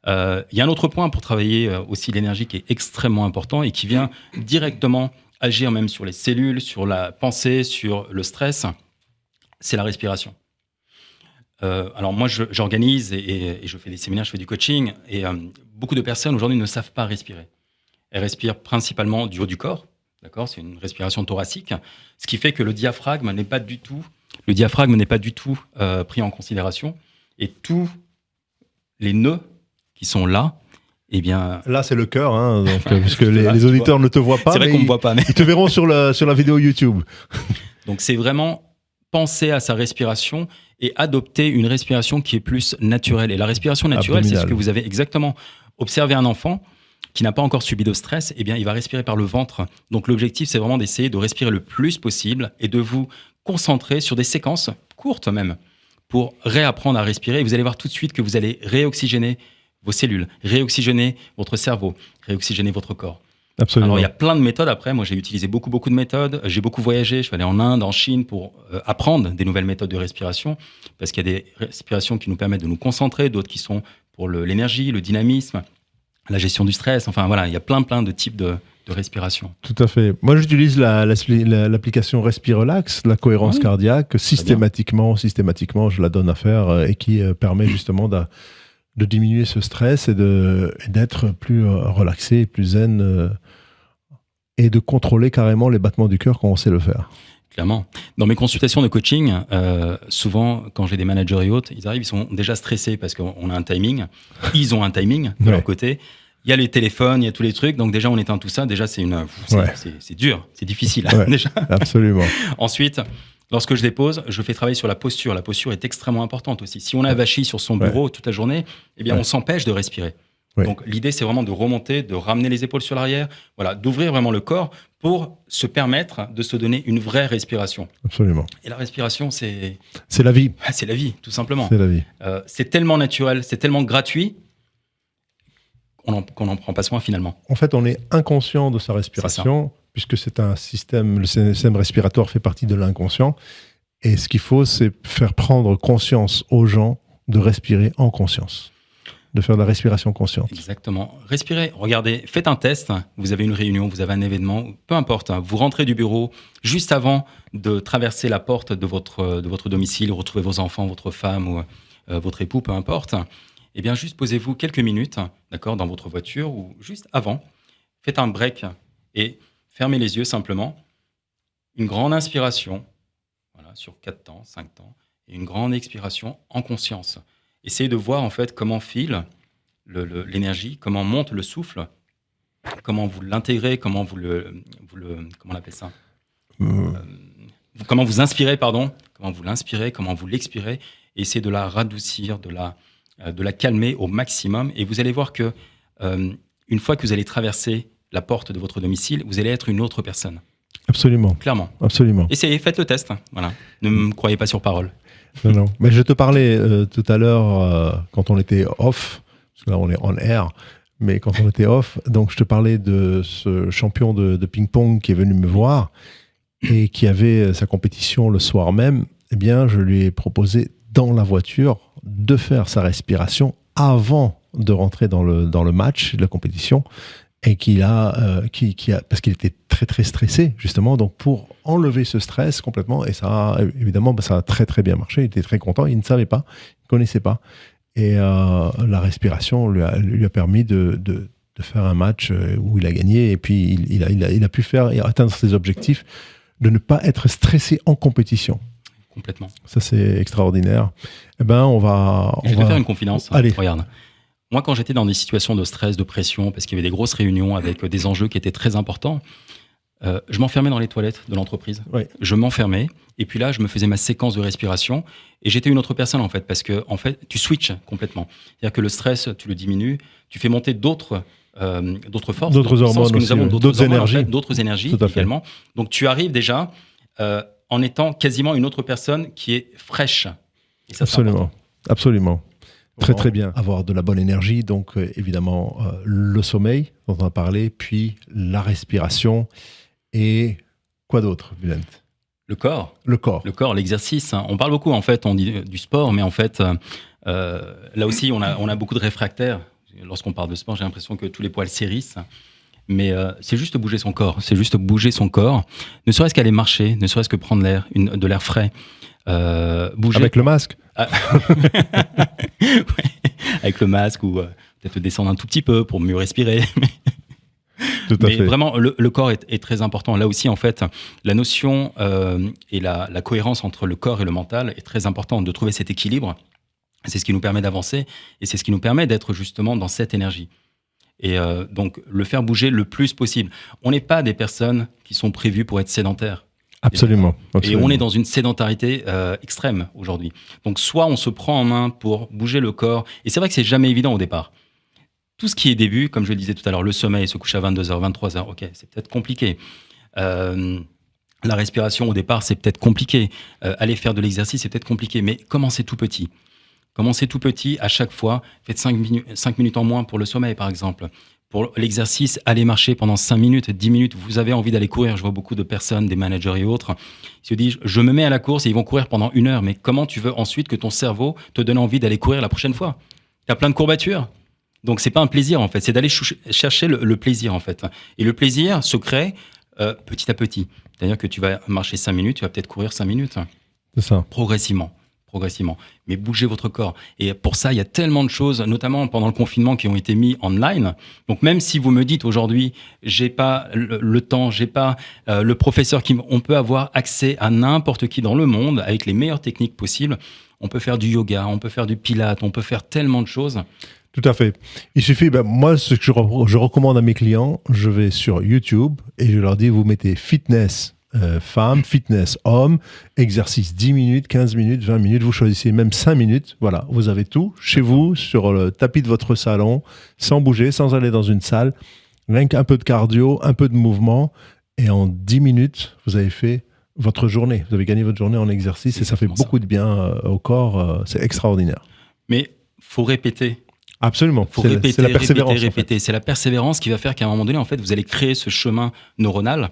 Il y a un autre point pour travailler aussi l'énergie qui est extrêmement important et qui vient directement agir même sur les cellules, sur la pensée, sur le stress, c'est la respiration. Alors moi, j'organise et je fais des séminaires, je fais du coaching et beaucoup de personnes aujourd'hui ne savent pas respirer. Elles respirent principalement du haut du corps, d'accord ? C'est une respiration thoracique, ce qui fait que le diaphragme n'est pas du tout pris en considération et tous les nœuds qui sont là, eh bien... Là, c'est le cœur, hein, donc, puisque Là, les tu auditeurs vois. ne te voient pas. C'est vrai mais qu'on ne me voit pas, mais... Ils te verront sur la vidéo YouTube. Donc c'est vraiment penser à sa respiration et adopter une respiration qui est plus naturelle. Et la respiration naturelle, c'est ce Abdominale. que vous avez exactement observé un enfant qui n'a pas encore subi de stress, eh bien, il va respirer par le ventre. Donc l'objectif, c'est vraiment d'essayer de respirer le plus possible et de vous concentrer sur des séquences courtes même pour réapprendre à respirer. Et vous allez voir tout de suite que vous allez réoxygéner vos cellules, réoxygéner votre cerveau, réoxygéner votre corps. Absolument. Alors, il y a plein de méthodes après. Moi, j'ai utilisé beaucoup de méthodes. J'ai beaucoup voyagé. Je suis allé en Inde, en Chine pour apprendre des nouvelles méthodes de respiration. Parce qu'il y a des respirations qui nous permettent de nous concentrer, d'autres qui sont pour l'énergie, le dynamisme, la gestion du stress. Enfin, voilà, il y a plein de types de respiration. Tout à fait. Moi, j'utilise l'application Respirelax, la cohérence Oui. cardiaque. Systématiquement, je la donne à faire et qui permet justement de diminuer ce stress et d'être plus relaxé, plus zen et de contrôler carrément les battements du cœur quand on sait le faire. Clairement. Dans mes consultations de coaching, souvent, quand j'ai des managers et autres, ils arrivent, ils sont déjà stressés parce qu'on a un timing. Ils ont un timing de leur côté. Il y a les téléphones, il y a tous les trucs. Donc déjà, on éteint tout ça. Déjà, c'est dur, c'est difficile. Ouais, déjà. Absolument. Ensuite, lorsque je dépose, je fais travailler sur la posture. La posture est extrêmement importante aussi. Si on a vachi sur son bureau toute la journée, eh bien, on s'empêche de respirer. Ouais. Donc, l'idée, c'est vraiment de remonter, de ramener les épaules sur l'arrière, voilà, d'ouvrir vraiment le corps pour se permettre de se donner une vraie respiration. Absolument. Et la respiration, c'est la vie. c'est la vie, tout simplement. C'est la vie. C'est tellement naturel, c'est tellement gratuit qu'on n'en prend pas soin finalement. En fait, on est inconscient de sa respiration, puisque c'est un système, le système respiratoire fait partie de l'inconscient. Et ce qu'il faut, c'est faire prendre conscience aux gens de respirer en conscience, de faire de la respiration consciente. Exactement. Respirez, regardez, faites un test. Vous avez une réunion, vous avez un événement, peu importe. Vous rentrez du bureau juste avant de traverser la porte de votre domicile, retrouver vos enfants, votre femme ou votre époux, peu importe. Eh bien, juste posez-vous quelques minutes, d'accord, dans votre voiture ou juste avant. Faites un break et fermez les yeux simplement. Une grande inspiration, voilà, sur 4 temps, 5 temps, et une grande expiration en conscience. Essayez de voir en fait comment file l'énergie, comment monte le souffle, comment vous l'intégrez, comment comment on appelle ça comment vous inspirez, pardon, comment vous l'inspirez, comment vous l'expirez, et essayez de la radoucir, de la calmer au maximum, et vous allez voir que une fois que vous allez traverser la porte de votre domicile, vous allez être une autre personne. Absolument. Clairement. Absolument. Essayez, faites le test. Voilà. Ne me croyez pas sur parole. Non. Mais je te parlais tout à l'heure, quand on était off, parce que là on est on air, mais quand on était off, donc je te parlais de ce champion de ping-pong qui est venu me voir et qui avait sa compétition le soir même. Eh bien, je lui ai proposé dans la voiture de faire sa respiration avant de rentrer dans le match de la compétition. Et parce qu'il était très très stressé justement, donc pour enlever ce stress complètement, et ça évidemment ça a très très bien marché. Il était très content, il ne savait pas, il ne connaissait pas, et la respiration lui a permis de faire un match où il a gagné, et puis il a pu atteindre ses objectifs, de ne pas être stressé en compétition. Complètement. Ça c'est extraordinaire. Eh ben Je vais faire une confidence. Allez. Regarde. Moi, quand j'étais dans des situations de stress, de pression, parce qu'il y avait des grosses réunions avec des enjeux qui étaient très importants, je m'enfermais dans les toilettes de l'entreprise. Oui. Je m'enfermais, et puis là, je me faisais ma séquence de respiration, et j'étais une autre personne, en fait, parce que, en fait, tu switches complètement. C'est-à-dire que le stress, tu le diminues, tu fais monter d'autres forces, d'autres hormones aussi, d'autres énergies. En fait, d'autres énergies également. Donc, tu arrives déjà en étant quasiment une autre personne qui est fraîche. Et ça, absolument, absolument. Très très bien. Avoir de la bonne énergie, donc évidemment le sommeil dont on a parlé, puis la respiration et quoi d'autre, Bülent? Le corps. Le corps. Le corps, l'exercice. On parle beaucoup en fait, on dit du sport, mais en fait là aussi on a beaucoup de réfractaires. Lorsqu'on parle de sport, j'ai l'impression que tous les poils s'hérissent. Mais c'est juste bouger son corps. C'est juste bouger son corps. Ne serait-ce qu'aller marcher, ne serait-ce que prendre de l'air frais. Bouger. Avec le masque. Ouais, avec le masque ou peut-être descendre un tout petit peu pour mieux respirer. Tout à Mais fait. vraiment, le corps est très important. Là aussi, en fait, la notion et la cohérence entre le corps et le mental est très importante, de trouver cet équilibre. C'est ce qui nous permet d'avancer et c'est ce qui nous permet d'être justement dans cette énergie. Et donc, le faire bouger le plus possible. On n'est pas des personnes qui sont prévues pour être sédentaires. Absolument. Et on est dans une sédentarité extrême aujourd'hui. Donc, soit on se prend en main pour bouger le corps, et c'est vrai que c'est jamais évident au départ. Tout ce qui est début, comme je le disais tout à l'heure, le sommeil, se coucher à 22h, 23h, ok, c'est peut-être compliqué. La respiration au départ, c'est peut-être compliqué. Aller faire de l'exercice, c'est peut-être compliqué, mais commencez tout petit. Commencez tout petit, à chaque fois, faites 5 minutes en moins pour le sommeil, par exemple. Pour l'exercice, allez marcher pendant 5 minutes, 10 minutes. Vous avez envie d'aller courir. Je vois beaucoup de personnes, des managers et autres, ils se disent, je me mets à la course et ils vont courir pendant 1 heure. Mais comment tu veux ensuite que ton cerveau te donne envie d'aller courir la prochaine fois? Tu as plein de courbatures. Donc, c'est pas un plaisir, en fait. C'est d'aller chercher le plaisir, en fait. Et le plaisir se crée petit à petit. C'est-à-dire que tu vas marcher 5 minutes, tu vas peut-être courir 5 minutes. C'est ça. Progressivement. Mais bougez votre corps. Et pour ça, il y a tellement de choses, notamment pendant le confinement, qui ont été mis online. Donc, même si vous me dites aujourd'hui, j'ai pas le temps, j'ai pas le professeur on peut avoir accès à n'importe qui dans le monde avec les meilleures techniques possibles. On peut faire du yoga, on peut faire du pilates, on peut faire tellement de choses. Tout à fait. Il suffit, moi, ce que je recommande à mes clients, je vais sur YouTube et je leur dis, vous mettez fitness femme, fitness homme, exercice 10 minutes, 15 minutes, 20 minutes, vous choisissez même 5 minutes. Voilà, vous avez tout chez vous, sur le tapis de votre salon, sans bouger, sans aller dans une salle. Rien qu'un peu de cardio, un peu de mouvement. Et en 10 minutes, vous avez fait votre journée. Vous avez gagné votre journée en exercice et ça fait beaucoup de bien au corps. C'est extraordinaire. Mais faut répéter. Absolument. Faut répéter, c'est la persévérance. Répéter. C'est la persévérance qui va faire qu'à un moment donné, en fait, vous allez créer ce chemin neuronal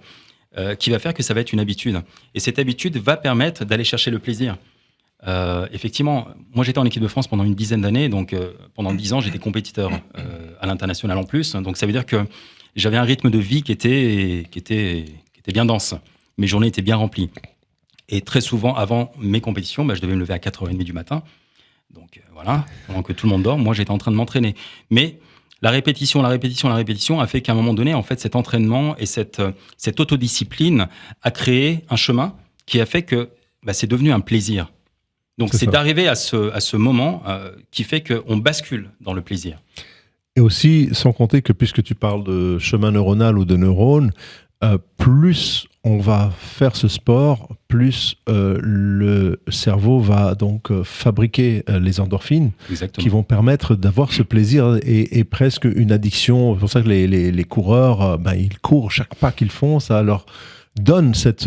qui va faire que ça va être une habitude. Et cette habitude va permettre d'aller chercher le plaisir. Effectivement, moi j'étais en équipe de France pendant une dizaine d'années, donc pendant 10 ans j'étais compétiteur à l'international en plus. Donc ça veut dire que j'avais un rythme de vie qui était bien dense. Mes journées étaient bien remplies. Et très souvent, avant mes compétitions, je devais me lever à 4h30 du matin. Donc voilà, pendant que tout le monde dort, moi j'étais en train de m'entraîner. Mais la répétition a fait qu'à un moment donné, en fait, cet entraînement et cette autodiscipline a créé un chemin qui a fait que c'est devenu un plaisir. Donc c'est d'arriver à ce moment qui fait qu'on bascule dans le plaisir. Et aussi, sans compter que puisque tu parles de chemin neuronal ou de neurones, plus on va faire ce sport, plus le cerveau va donc fabriquer les endorphines Exactement. qui vont permettre d'avoir ce plaisir et presque une addiction. C'est pour ça que les coureurs, ils courent chaque pas qu'ils font, ça leur donne ces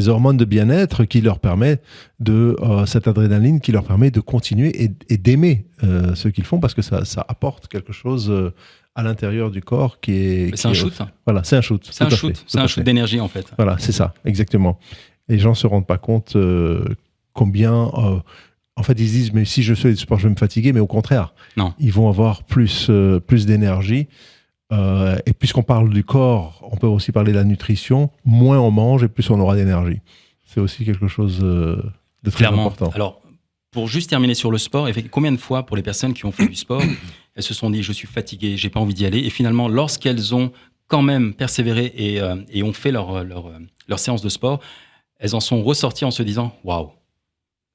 hormones de bien-être qui leur permet cette adrénaline qui leur permet de continuer et d'aimer ce qu'ils font parce que ça apporte quelque chose à l'intérieur du corps qui est... C'est un shoot. Voilà, c'est un shoot. C'est un shoot. C'est un shoot d'énergie en fait. Voilà, c'est ça, exactement. Les gens ne se rendent pas compte combien... en fait, ils se disent, mais si je fais du sport, je vais me fatiguer, mais au contraire, Non. Ils vont avoir plus d'énergie. Et puisqu'on parle du corps, on peut aussi parler de la nutrition. Moins on mange et plus on aura d'énergie. C'est aussi quelque chose de très important. Alors, pour juste terminer sur le sport, combien de fois pour les personnes qui ont fait du sport, elles se sont dit je suis fatigué, j'ai pas envie d'y aller, et finalement lorsqu'elles ont quand même persévéré et ont fait leur séance de sport, elles en sont ressorties en se disant waouh,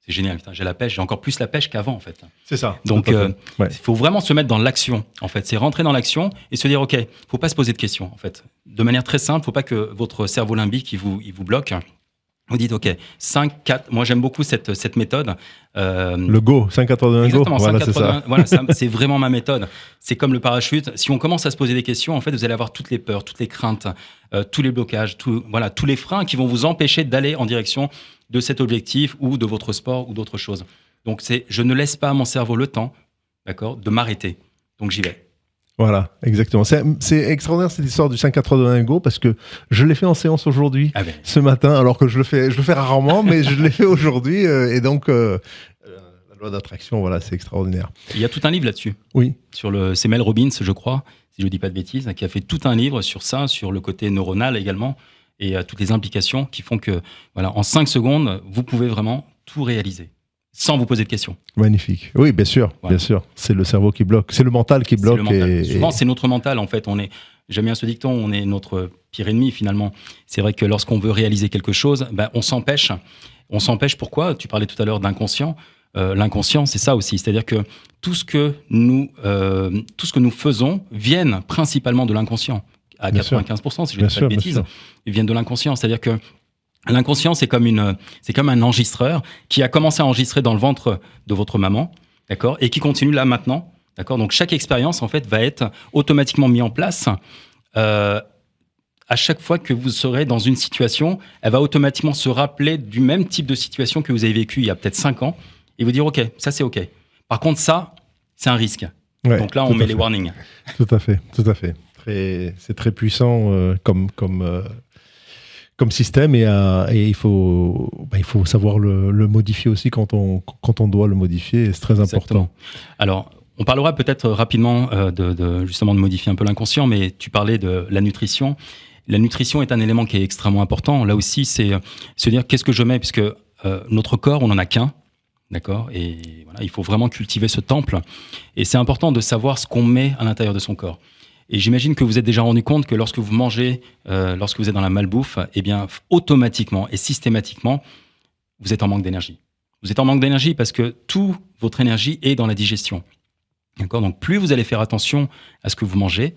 c'est génial, putain, j'ai la pêche, j'ai encore plus la pêche qu'avant en fait. C'est ça. Donc il faut vraiment se mettre dans l'action en fait, c'est rentrer dans l'action et se dire ok, faut pas se poser de questions en fait, de manière très simple, faut pas que votre cerveau limbique il vous bloque. Vous dites, OK, 5, 4, moi j'aime beaucoup cette méthode. Le Go, 5,81 Go, voilà, c'est ça. Voilà, c'est vraiment ma méthode. C'est comme le parachute. Si on commence à se poser des questions, en fait, vous allez avoir toutes les peurs, toutes les craintes, tous les blocages, tous les freins qui vont vous empêcher d'aller en direction de cet objectif ou de votre sport ou d'autre chose. Donc, je ne laisse pas à mon cerveau le temps, d'accord, de m'arrêter. Donc, j'y vais. Voilà, exactement. C'est extraordinaire cette histoire du 5,81 Go parce que je l'ai fait en séance aujourd'hui, ce matin, alors que je le fais rarement, mais je l'ai fait aujourd'hui. Et donc, la loi d'attraction, voilà, c'est extraordinaire. Il y a tout un livre là-dessus. Oui. C'est Mel Robbins, je crois, si je ne dis pas de bêtises, qui a fait tout un livre sur ça, sur le côté neuronal également, et toutes les implications qui font que, voilà, en 5 secondes, vous pouvez vraiment tout réaliser. Sans vous poser de questions. Magnifique. Oui, bien sûr, voilà. Bien sûr. C'est le cerveau qui bloque. C'est le mental qui bloque. Souvent, c'est notre mental, en fait. J'aime bien ce dicton, on est notre pire ennemi, finalement. C'est vrai que lorsqu'on veut réaliser quelque chose, on s'empêche. On s'empêche, pourquoi ? Tu parlais tout à l'heure d'inconscient. L'inconscient, c'est ça aussi. C'est-à-dire que tout ce que nous faisons viennent principalement de l'inconscient. À 95%, si je ne dis pas de bêtises, ils viennent de l'inconscient. C'est-à-dire que l'inconscient, c'est comme un enregistreur qui a commencé à enregistrer dans le ventre de votre maman, d'accord, et qui continue là maintenant, d'accord. Donc chaque expérience en fait va être automatiquement mise en place. À chaque fois que vous serez dans une situation, elle va automatiquement se rappeler du même type de situation que vous avez vécu il y a peut-être 5 ans et vous dire ok, ça c'est ok. Par contre ça, c'est un risque. Ouais, donc là on met les warnings. Tout à fait, tout à fait. C'est très puissant comme système et il faut savoir le modifier aussi quand on doit le modifier, c'est très important. Alors, on parlera peut-être rapidement justement de modifier un peu l'inconscient, mais tu parlais de la nutrition. La nutrition est un élément qui est extrêmement important. Là aussi, c'est se dire qu'est-ce que je mets, puisque notre corps, on n'en a qu'un, d'accord ? Et voilà, il faut vraiment cultiver ce temple. Et c'est important de savoir ce qu'on met à l'intérieur de son corps. Et j'imagine que vous êtes déjà rendu compte que lorsque vous mangez, lorsque vous êtes dans la malbouffe, eh bien, automatiquement et systématiquement, vous êtes en manque d'énergie. Vous êtes en manque d'énergie parce que toute votre énergie est dans la digestion. D'accord ? Donc, plus vous allez faire attention à ce que vous mangez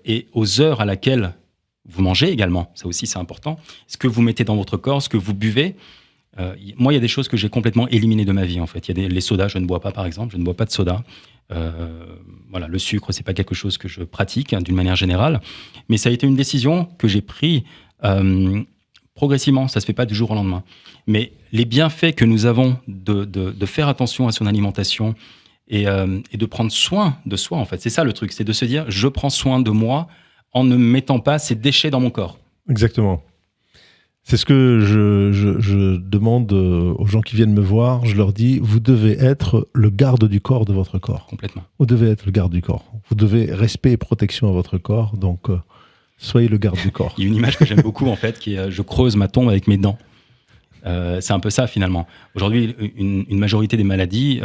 et aux heures à laquelle vous mangez également, ça aussi c'est important, ce que vous mettez dans votre corps, ce que vous buvez. Moi, il y a des choses que j'ai complètement éliminées de ma vie, en fait. Il y a les sodas, je ne bois pas, par exemple. Je ne bois pas de soda. Voilà, le sucre, c'est pas quelque chose que je pratique d'une manière générale. Mais ça a été une décision que j'ai prise progressivement. Ça se fait pas du jour au lendemain. Mais les bienfaits que nous avons de faire attention à son alimentation et de prendre soin de soi, en fait. C'est ça le truc. C'est de se dire, je prends soin de moi en ne mettant pas ces déchets dans mon corps. Exactement. C'est ce que je demande aux gens qui viennent me voir. Je leur dis, vous devez être le garde du corps de votre corps. Complètement. Vous devez être le garde du corps. Vous devez respect et protection à votre corps. Donc, soyez le garde du corps. Il y a une image que j'aime beaucoup, en fait, qui est je creuse ma tombe avec mes dents. C'est un peu ça, finalement. Aujourd'hui, une majorité des maladies,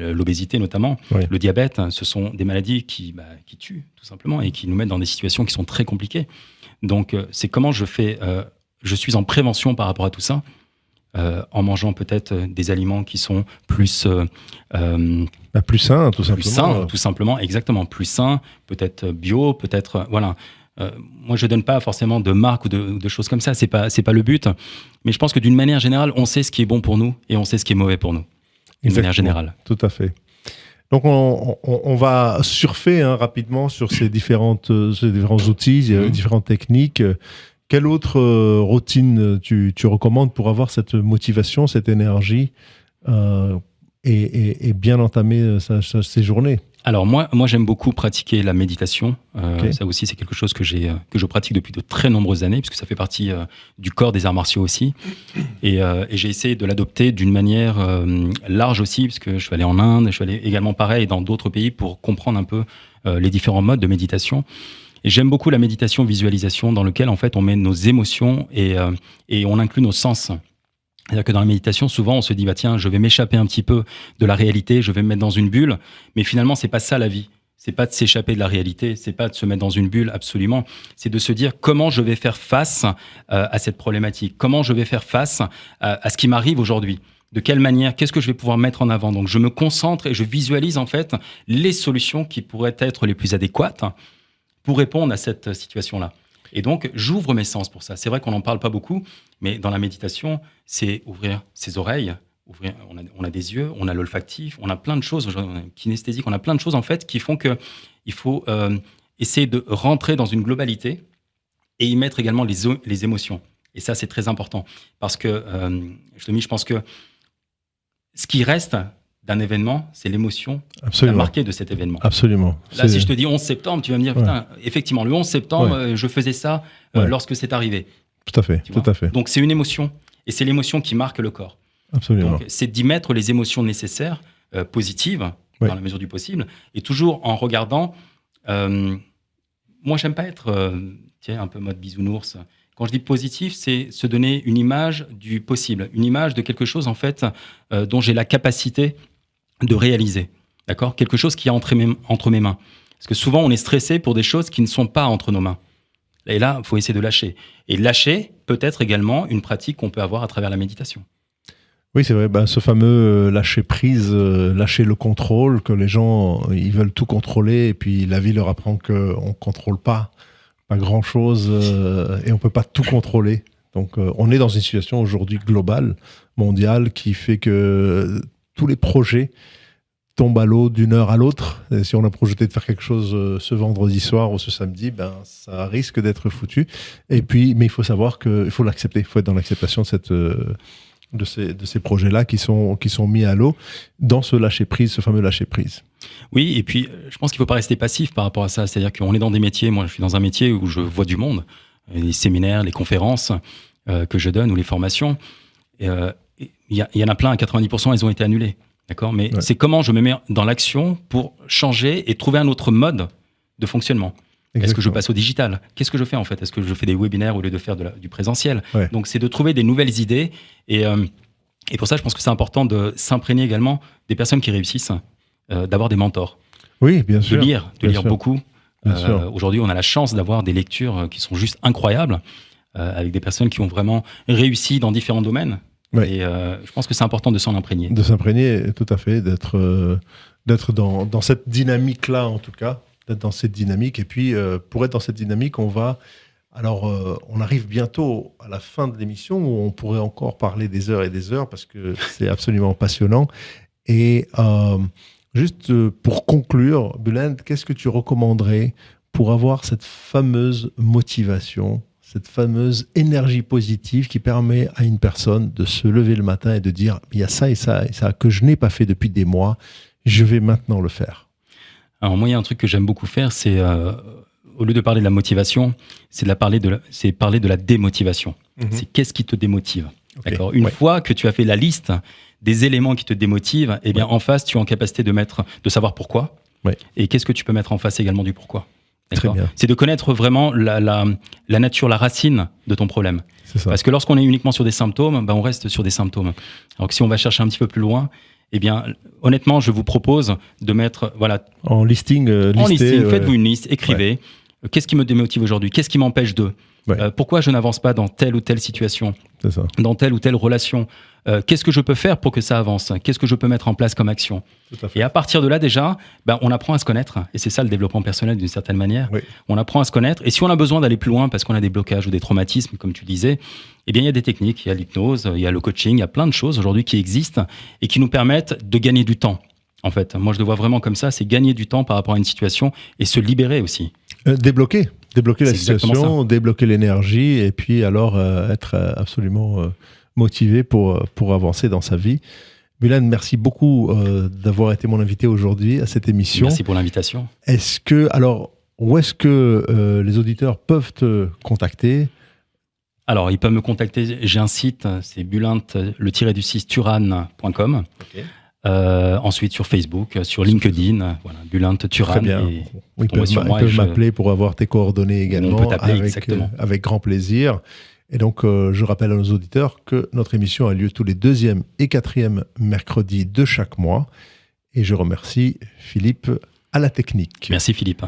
l'obésité notamment, oui, le diabète, ce sont des maladies qui tuent, tout simplement, et qui nous mettent dans des situations qui sont très compliquées. Donc, c'est comment je suis en prévention par rapport à tout ça, en mangeant peut-être des aliments qui sont plus sains, tout simplement. Plus sains, tout simplement, exactement. Plus sains, peut-être bio, peut-être, voilà. moi, je donne pas forcément de marque ou de choses comme ça. C'est pas le but. Mais je pense que d'une manière générale, on sait ce qui est bon pour nous et on sait ce qui est mauvais pour nous. D'une manière générale. Tout à fait. Donc, on va surfer rapidement sur ces différents outils, différentes techniques. Quelle autre routine tu recommandes pour avoir cette motivation, cette énergie et bien entamer ces journées? Alors moi j'aime beaucoup pratiquer la méditation. Ça aussi c'est quelque chose que je pratique depuis de très nombreuses années, puisque ça fait partie du corps des arts martiaux aussi. Et j'ai essayé de l'adopter d'une manière large aussi, puisque je suis allé en Inde, je suis allé également pareil dans d'autres pays pour comprendre un peu les différents modes de méditation. Et j'aime beaucoup la méditation visualisation, dans lequel en fait on met nos émotions et on inclut nos sens. C'est-à-dire que dans la méditation, souvent, on se dit, bah tiens, je vais m'échapper un petit peu de la réalité, je vais me mettre dans une bulle. Mais finalement, c'est pas ça la vie. C'est pas de s'échapper de la réalité, c'est pas de se mettre dans une bulle, absolument. C'est de se dire comment je vais faire face à cette problématique, comment je vais faire face à ce qui m'arrive aujourd'hui. De quelle manière, qu'est-ce que je vais pouvoir mettre en avant. Donc, je me concentre et je visualise en fait les solutions qui pourraient être les plus adéquates pour répondre à cette situation-là. Et donc, j'ouvre mes sens pour ça. C'est vrai qu'on n'en parle pas beaucoup, mais dans la méditation, c'est ouvrir ses oreilles, on a des yeux, on a l'olfactif, on a plein de choses, on a kinesthésique, on a plein de choses en fait qui font qu'il faut essayer de rentrer dans une globalité et y mettre également les émotions. Et ça, c'est très important. Parce que, je pense que ce qui reste d'un événement, c'est l'émotion marquée de cet événement. Absolument. Là, si je te dis 11 septembre, tu vas me dire, putain, effectivement, le 11 septembre, je faisais ça lorsque c'est arrivé. Tout à fait, tout à fait. Donc, c'est une émotion, et c'est l'émotion qui marque le corps. Absolument. Donc, c'est d'y mettre les émotions nécessaires, positives, dans la mesure du possible, et toujours en regardant... moi, j'aime pas être un peu mode bisounours. Quand je dis positif, c'est se donner une image du possible, une image de quelque chose, en fait, dont j'ai la capacité de réaliser, d'accord ? Quelque chose qui est entre mes mains. Parce que souvent, on est stressé pour des choses qui ne sont pas entre nos mains. Et là, il faut essayer de lâcher. Et lâcher peut être également une pratique qu'on peut avoir à travers la méditation. Oui, c'est vrai, ce fameux lâcher prise, lâcher le contrôle, que les gens, ils veulent tout contrôler, et puis la vie leur apprend qu'on ne contrôle pas grand-chose, et on ne peut pas tout contrôler. Donc, on est dans une situation aujourd'hui globale, mondiale, qui fait que tous les projets tombent à l'eau d'une heure à l'autre. Et si on a projeté de faire quelque chose ce vendredi soir ou ce samedi, ça risque d'être foutu. Et puis, mais il faut savoir qu'il faut l'accepter. Il faut être dans l'acceptation de ces projets-là qui sont mis à l'eau dans ce lâcher-prise, ce fameux lâcher-prise. Oui, et puis je pense qu'il ne faut pas rester passif par rapport à ça. C'est-à-dire qu'on est dans des métiers, moi je suis dans un métier où je vois du monde, les séminaires, les conférences que je donne ou les formations. Il y en a plein, à 90%, elles ont été annulées. D'accord ? Mais c'est comment je me mets dans l'action pour changer et trouver un autre mode de fonctionnement. Exactement. Est-ce que je passe au digital ? Qu'est-ce que je fais en fait ? Est-ce que je fais des webinaires au lieu de faire du présentiel ? Donc c'est de trouver des nouvelles idées. Et pour ça, je pense que c'est important de s'imprégner également des personnes qui réussissent, d'avoir des mentors. Oui, bien sûr. De lire beaucoup. Aujourd'hui, on a la chance d'avoir des lectures qui sont juste incroyables, avec des personnes qui ont vraiment réussi dans différents domaines. Et je pense que c'est important de s'en imprégner. De s'imprégner, tout à fait, d'être dans cette dynamique-là, en tout cas, d'être dans cette dynamique. Et puis, pour être dans cette dynamique, on arrive bientôt à la fin de l'émission où on pourrait encore parler des heures et des heures parce que c'est absolument passionnant. Et juste pour conclure, Bülent, qu'est-ce que tu recommanderais pour avoir cette fameuse motivation, cette fameuse énergie positive qui permet à une personne de se lever le matin et de dire « il y a ça et ça et ça que je n'ai pas fait depuis des mois, je vais maintenant le faire ». Alors moi, il y a un truc que j'aime beaucoup faire, c'est au lieu de parler de la motivation, c'est parler de la démotivation. C'est qu'est-ce qui te démotive. D'accord ? Une fois que tu as fait la liste des éléments qui te démotivent, eh bien en face, tu es en capacité de savoir pourquoi. Et qu'est-ce que tu peux mettre en face également du pourquoi. Très bien. C'est de connaître vraiment la nature, la racine de ton problème. C'est ça. Parce que lorsqu'on est uniquement sur des symptômes, on reste sur des symptômes. Alors que si on va chercher un petit peu plus loin, eh bien, honnêtement, je vous propose de mettre, en listing, faites-vous une liste, écrivez. Qu'est-ce qui me démotive aujourd'hui ? Qu'est-ce qui m'empêche de ? Ouais. Pourquoi je n'avance pas dans telle ou telle situation, C'est ça. dans telle ou telle relation? Qu'est-ce que je peux faire pour que ça avance? Qu'est-ce que je peux mettre en place comme action? Tout à fait. Et à partir de là, déjà, on apprend à se connaître. Et c'est ça le développement personnel d'une certaine manière. Oui. On apprend à se connaître. Et si on a besoin d'aller plus loin parce qu'on a des blocages ou des traumatismes, comme tu disais, eh bien, il y a des techniques, il y a l'hypnose, il y a le coaching, il y a plein de choses aujourd'hui qui existent et qui nous permettent de gagner du temps. En fait, moi, je le vois vraiment comme ça, c'est gagner du temps par rapport à une situation et se libérer aussi. Débloquer la C'est exactement situation, débloquer l'énergie et puis alors être absolument motivé pour avancer dans sa vie. Bulane, merci beaucoup d'avoir été mon invité aujourd'hui à cette émission. Merci pour l'invitation. Où est-ce que les auditeurs peuvent te contacter? Alors, ils peuvent me contacter, j'ai un site, c'est bulinte-turan.com. Okay. Ensuite sur Facebook, sur LinkedIn, voilà, Bulinte Turan. Très bien. Ils peuvent m'appeler pour avoir tes coordonnées également. On peut t'appeler, exactement. Avec grand plaisir. Et donc, je rappelle à nos auditeurs que notre émission a lieu tous les 2e et 4e mercredis de chaque mois. Et je remercie Philippe à la technique. Merci Philippe.